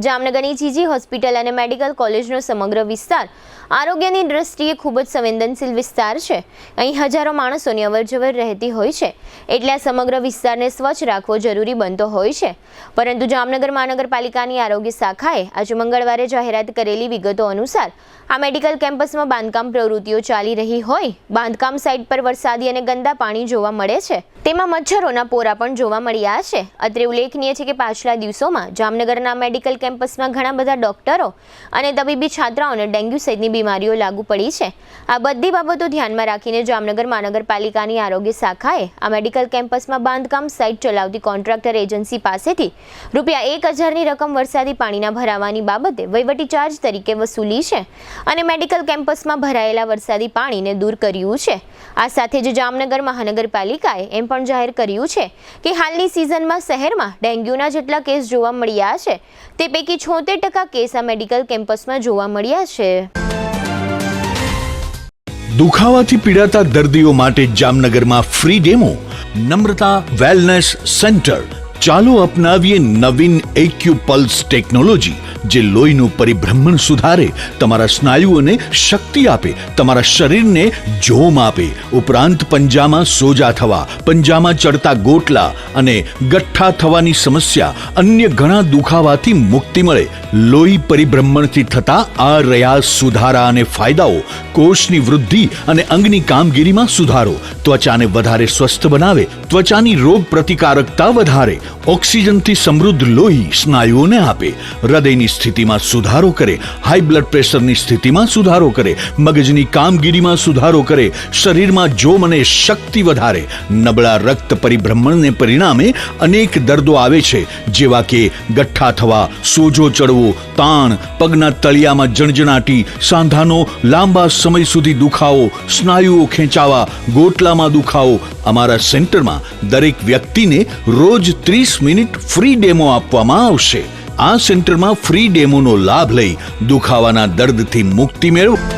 જામનગરની જીજી હોસ્પિટલ અને મેડિકલ કોલેજનો સમગ્ર વિસ્તાર આરોગ્યની દ્રષ્ટિએ ખૂબ જ સંવેદનશીલ વિસ્તાર છે। અહીં હજારો માણસોની અવરજવર રહેતી હોય છે, એટલે આ સમગ્ર વિસ્તારને સ્વચ્છ રાખવો જરૂરી બનતો હોય છે। પરંતુ જામનગર મહાનગરપાલિકાની આરોગ્ય શાખાએ આજે મંગળવારે જાહેરાત કરેલી વિગતો અનુસાર આ મેડિકલ કેમ્પસમાં બાંધકામ પ્રવૃત્તિઓ ચાલી રહી હોય બાંધકામ સાઇટ પર વરસાદી અને ગંદા પાણી જોવા મળે છે, તેમાં મચ્છરોના પોરા પણ જોવા મળ્યા છે। અત્રે ઉલ્લેખનીય છે કે પાછલા દિવસોમાં જામનગરના મેડિકલ કેમ્પસમાં ઘણા બધા ડોક્ટરો અને તબીબી છાત્રાઓને ડેન્ગ્યુ સહિતની બીમારીઓ લાગુ પડી છે। આ બધી બાબતો ધ્યાનમાં રાખીને જામનગર મહાનગરપાલિકાની આરોગ્ય શાખાએ આ મેડિકલ કેમ્પસમાં બાંધકામ સાઇટ ચલાવતી કોન્ટ્રાક્ટર એજન્સી પાસેથી ₹1000ની રકમ વરસાદી પાણીના ભરાવાની બાબતે વહીવટી ચાર્જ તરીકે વસૂલી છે અને મેડિકલ કેમ્પસમાં ભરાયેલા વરસાદી પાણીને દૂર કર્યું છે। આ સાથે જ જામનગર મહાનગરપાલિકાએ એમ પણ જાહેર કર્યું છે કે હાલની સિઝનમાં શહેરમાં ડેન્ગ્યુના જેટલા કેસ જોવા મળ્યા છે તે પૈકી 76% કેસ આ મેડિકલ કેમ્પસમાં જોવા મળ્યા છે। દુખાવાથી પીડાતા દર્દીઓ માટે જામનગરમાં ફ્રી ડેમો નમ્રતા વેલનેસ સેન્ટર। ચાલો અપનાવીએ નવીન એક્યુપલ્સ ટેકનોલોજી, જે લોહીનું પરિભ્રમણ સુધારે, તમારા સ્નાયુઓને શક્તિ આપે, તમારા શરીરને જોમ આપે, ઉપરાંત પંજામાં સોજા થવા, પંજામાં ચડતા ગોટલા અને ગઠ્ઠા થવાની સમસ્યા, અન્ય ઘણા દુખાવાથી મુક્તિ મળે। લોહી પરિભ્રમણથી થતા આ રહ્યા સુધારા અને ફાયદાઓ: કોષની વૃદ્ધિ અને અંગની કામગીરીમાં સુધારો, ત્વચાને વધારે સ્વસ્થ બનાવે, ત્વચાની રોગ પ્રતિકારકતા વધારે, ઓક્સિજનથી સમૃદ્ધ લોહી સ્નાયુઓને આપે, હૃદયની સ્થિતિમાં સુધારો કરે, હાઈ બ્લડ પ્રેશરની સ્થિતિમાં સુધારો કરે, મગજની કામગીરીમાં સુધારો કરે, શરીરમાં જોમ અને શક્તિ વધારે। નબળા રક્ત પરિભ્રમણને પરિણામે અનેક દર્દો આવે છે, જેવા કે ગઠ્ઠા થવા, સોજો ચડવો, તાણ, પગના તળિયામાં જણજણાટી, સાંધાનો લાંબા સમય સુધી દુખાવો, સ્નાયુઓ ખેંચાવા, ગોટલામાં દુખાવો। અમારા સેન્ટરમાં દરેક વ્યક્તિને રોજ 30 મિનિટ ફ્રી ડેમો આપવામાં આવશે। આ સેન્ટરમાં ફ્રી ડેમોનો લાભ લઈ દુખાવાના દર્દથી મુક્તિ મેળવો।